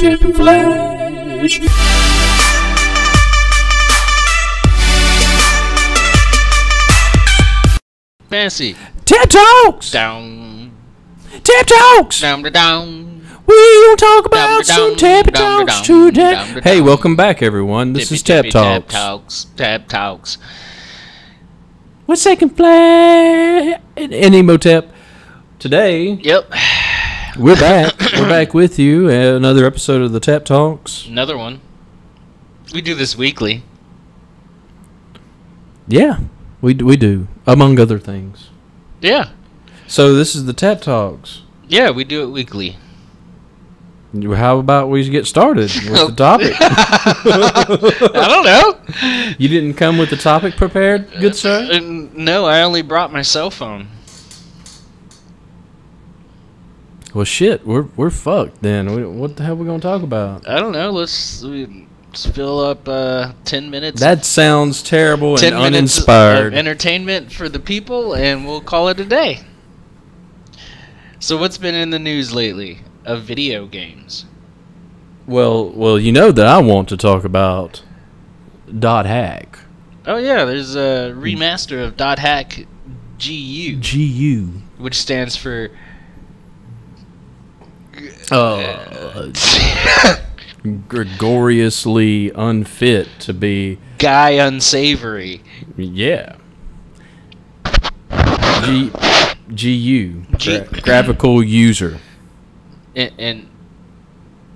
seikenflash. Fancy. TepTalks. Down. TepTalks. Down. Down. We'll talk about Down, some down, TepTalks down, today. down, Hey, down. welcome back, everyone. This is TepTalks. TepTalks. With seikenflash and Emotep. Today, Yep. we're back. We're back with you. Another episode of the TepTalks. Another one. We do this weekly. Yeah, we do, among other things. Yeah. So this is the TepTalks. Yeah, we do it weekly. How about we get started with the topic? I don't know. You didn't come with the topic prepared, good sir? No, I only brought my cell phone. Well, shit, we're fucked then. What the hell are we gonna talk about? I don't know. Let's fill up 10 minutes. That sounds terrible and 10 minutes uninspired. of entertainment for the people, and we'll call it a day. So what's been in the news lately of video games? Well, you know that I want to talk about .hack. Oh yeah, there's a remaster of .hack GU, GU. which stands for Gregoriously unfit to be. Guy Unsavory. Yeah. GU. Graphical user. And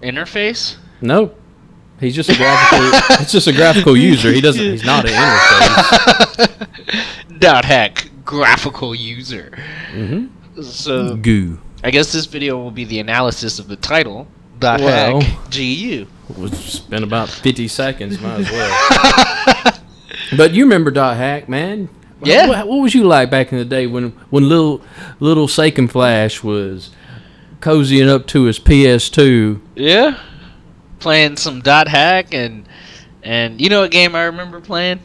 interface? Nope. He's just a graphical. It's just a graphical user. He's not an interface. .hack graphical user. Mm-hmm. So Goo. I guess this video will be the analysis of the title. Well, .hack GU. We'll spend about 50 seconds. Might as well. But you remember .hack, man? Yeah. What was you like back in the day when little seikenflash was cozying up to his PS2? Yeah. Playing some .hack and you know what game I remember playing?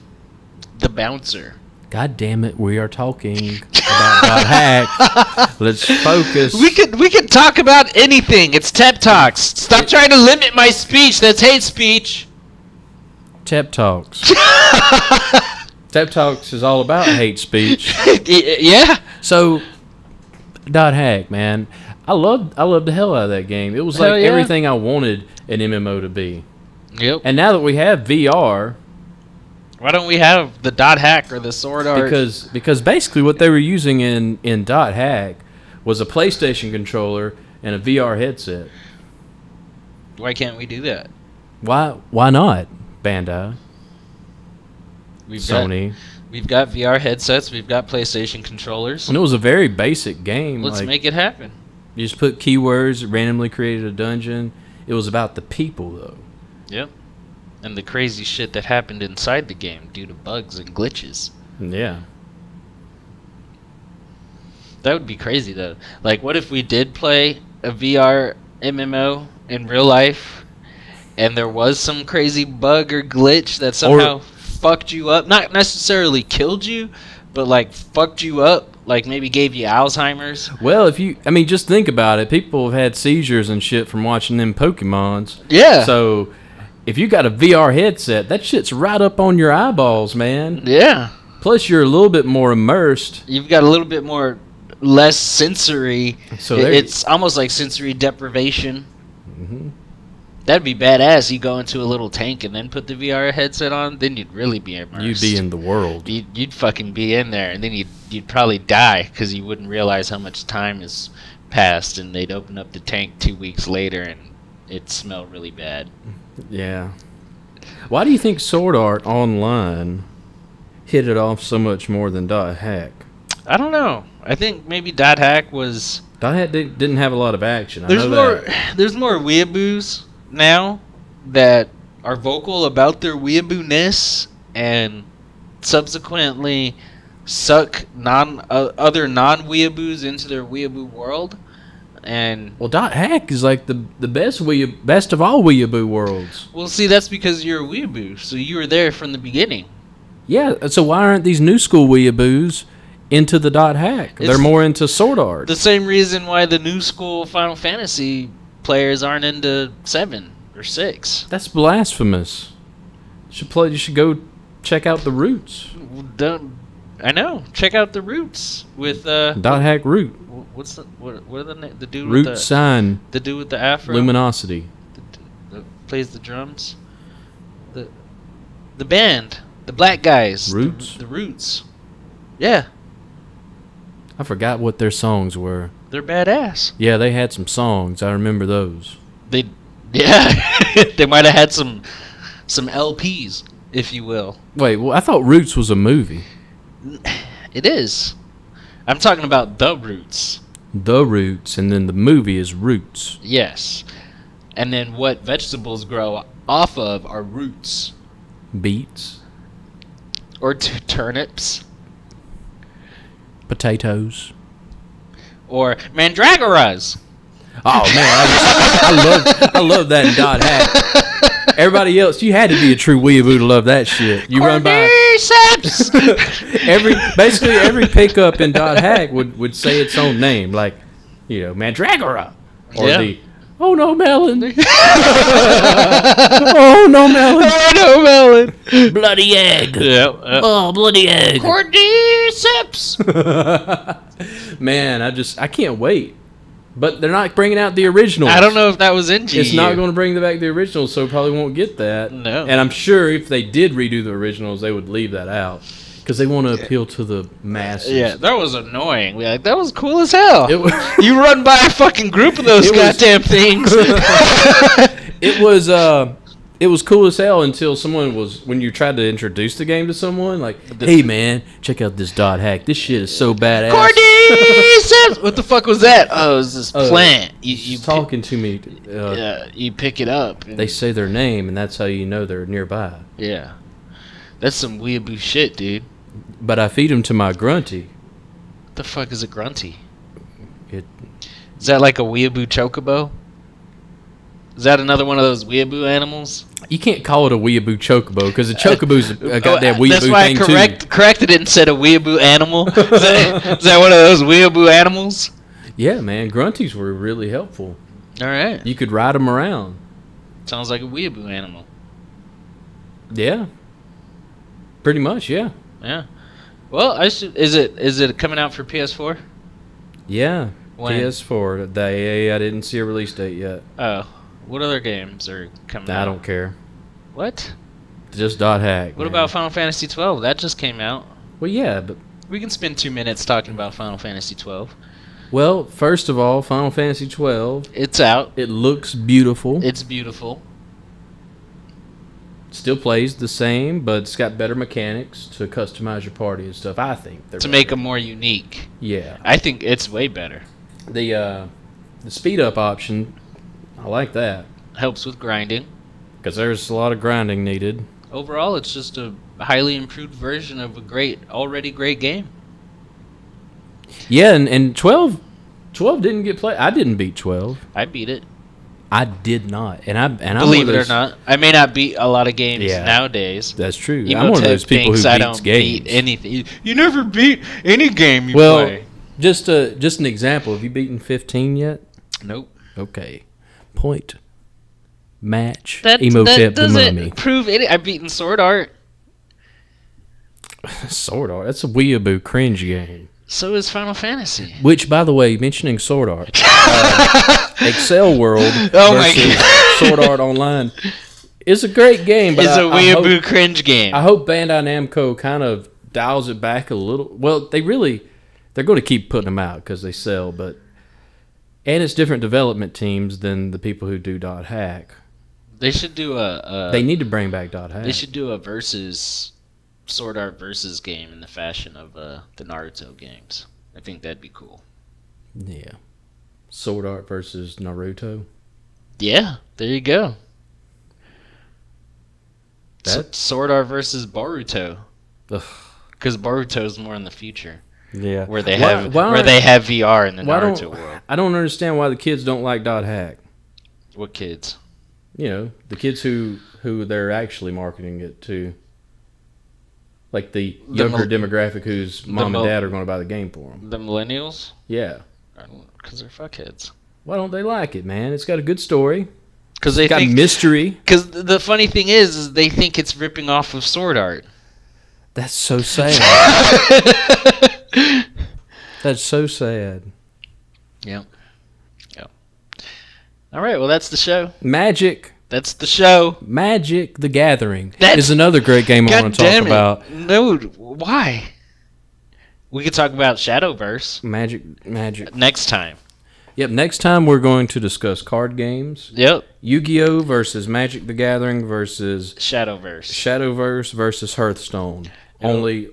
The Bouncer. God damn it, we are talking about .hack. Let's focus. We could talk about anything. It's TepTalks. Stop trying to limit my speech. That's hate speech. TepTalks. TepTalks is all about hate speech. Yeah. So, .hack, man, I loved the hell out of that game. It was Hell like yeah. everything I wanted an MMO to be. Yep. And now that we have VR, Why don't we have the .hack or the Sword Art? because basically what they were using in .hack was a PlayStation controller and a VR headset. Why can't we do that? Why not, Bandai? Sony. We've got VR headsets. We've got PlayStation controllers. And it was a very basic game. Let's like, make it happen. You just put keywords, randomly created a dungeon. It was about the people, though. Yep. And the crazy shit that happened inside the game due to bugs and glitches. Yeah. That would be crazy, though. Like, what if we did play a VR MMO in real life, and there was some crazy bug or glitch that somehow fucked you up? Not necessarily killed you, but, like, fucked you up. Like, maybe gave you Alzheimer's. Well, just think about it. People have had seizures and shit from watching them Pokemons. Yeah. So, if you got a VR headset, that shit's right up on your eyeballs, man. Yeah. Plus, you're a little bit more immersed. You've got a little bit less sensory. So It's almost like sensory deprivation. Mm-hmm. That'd be badass. You go into a little tank and then put the VR headset on, then you'd really be immersed. You'd be in the world. You'd fucking be in there, and then you'd probably die because you wouldn't realize how much time has passed, and they'd open up the tank 2 weeks later, and it smelled really bad. Yeah. Why do you think Sword Art Online hit it off so much more than .hack? I don't know. I think maybe .hack was... .hack didn't have a lot of action. There's more weeaboos now that are vocal about their weeaboo-ness and subsequently suck other non-weeaboos into their weeaboo world. And Well, .hack is like the best of all weeaboo worlds. well, see, that's because you're a weeaboo, so you were there from the beginning. Yeah, so why aren't these new school weeaboos into the .hack? They're more into Sword Art. The same reason why the new school Final Fantasy players aren't into 7 or 6. That's blasphemous. You should go check out the Roots. I know. Check out the Roots with Dot Hack Root. What's what are the dude Root with the Sign. the dude with the afro? Luminosity. The plays the drums. The band, the black guys. Roots. The Roots. Yeah, I forgot what their songs were. they're badass. Yeah, they had some songs. I remember those. They might have had some LPs, if you will. Wait, well, I thought Roots was a movie. It is. I'm talking about the Roots. The Roots, and then the movie is Roots. Yes. And then what vegetables grow off of are roots. Beets. Or turnips. Potatoes. Or mandragoras. Oh man, I love that in Dot Hack. Everybody else, you had to be a true weeaboo to love that shit. You run by basically every pickup in Dot Hack would say its own name, like, you know, Mandragora, or the oh no melon, oh no melon, oh no melon, bloody egg, oh bloody egg, cordyceps. Man, I can't wait. But they're not bringing out the originals. I don't know if that was in GU. It's not going to bring back the originals, so probably won't get that. No. And I'm sure if they did redo the originals, they would leave that out because they want to appeal to the masses. Yeah, that was annoying. Like, that was cool as hell. You run by a fucking group of those goddamn things. It was cool as hell until when you tried to introduce the game to someone, like, hey man, check out this Dot Hack. This shit is so badass. Cordyceps! What the fuck was that? Oh, it was this plant. You talking to me. You pick it up. They say their name, and that's how you know they're nearby. Yeah. That's some weeaboo shit, dude. But I feed them to my grunty. What the fuck is a grunty? Is that like a weeaboo chocobo? Is that another one of those weeaboo animals? You can't call it a weeaboo chocobo because a chocobo's a goddamn weeaboo that's why thing I corrected it and said a weeaboo animal. Is that one of those weeaboo animals? Yeah, man. Grunties were really helpful. All right. You could ride them around. Sounds like a weeaboo animal. Yeah. Pretty much, yeah. Yeah. Well, is it coming out for PS4? Yeah. When? PS4. I didn't see a release date yet. Oh. What other games are coming out? I don't care. What? Just Dot Hack. What about Final Fantasy 12? That just came out. Well, yeah, but we can spend 2 minutes talking about Final Fantasy 12. Well, first of all, Final Fantasy 12. It's out. It looks beautiful. It's beautiful. Still plays the same, but it's got better mechanics to customize your party and stuff. I think to make them more unique. Yeah, I think it's way better. The speed up option, I like that. Helps with grinding. Because there's a lot of grinding needed. Overall, it's just a highly improved version of a already great game. Yeah, and 12 didn't get played. I didn't beat 12. I beat it. I did not, and believe it or not, I may not beat a lot of games nowadays. That's true. I'm one of those people who beats games. Beat anything. You never beat any game you play. Just an example. Have you beaten 15 yet? Nope. Okay. Point. Match. That doesn't prove any. I've beaten Sword Art. Sword Art. That's a weeaboo cringe game. So is Final Fantasy. Which, by the way, mentioning Sword Art, Excel World Sword Art Online is a great game. But it's a weeaboo cringe game. I hope Bandai Namco kind of dials it back a little. Well, they're going to keep putting them out because they sell, and it's different development teams than the people who do Dot Hack. They should do they need to bring back Dot Hack. They should do a Sword Art versus game in the fashion of the Naruto games. I think that'd be cool. Yeah. Sword Art versus Naruto. Yeah, there you go. Sword Art versus Boruto. Because Boruto's more in the future. Yeah. Where they have VR in the Naruto world. I don't understand why the kids don't like Dot Hack. What kids? You know, the kids who they're actually marketing it to. Like the younger demographic whose mom and dad are going to buy the game for them. The millennials? Yeah. Because they're fuckheads. Why don't they like it, man? It's got a good story. Because they Got think mystery. Because the funny thing is they think it's ripping off of Sword Art. That's so sad. That's so sad. Yep. All right, well, that's the show. Magic. That's the show. Magic the Gathering is another great game I want to talk about. No, why? We could talk about Shadowverse. Magic. Next time. Yep, next time we're going to discuss card games. Yep. Yu-Gi-Oh! Versus Magic the Gathering versus Shadowverse versus Hearthstone. Yep.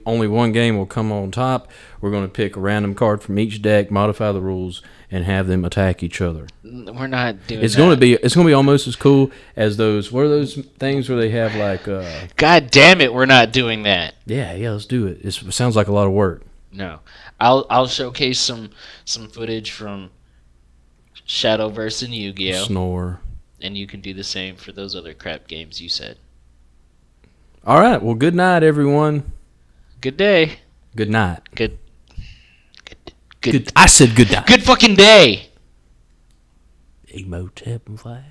Only one game will come on top. We're going to pick a random card from each deck, modify the rules, and have them attack each other. We're not doing It's that. going to be almost as cool as those. What are those things where they have like? God damn it, we're not doing that. Yeah, let's do it. It sounds like a lot of work. No, I'll showcase some footage from Shadowverse and Yu-Gi-Oh. Snore. And you can do the same for those other crap games you said. All right. Well, good night, everyone. Good day. Good night. Good. I said good night. Good fucking day. Emo TepTalks.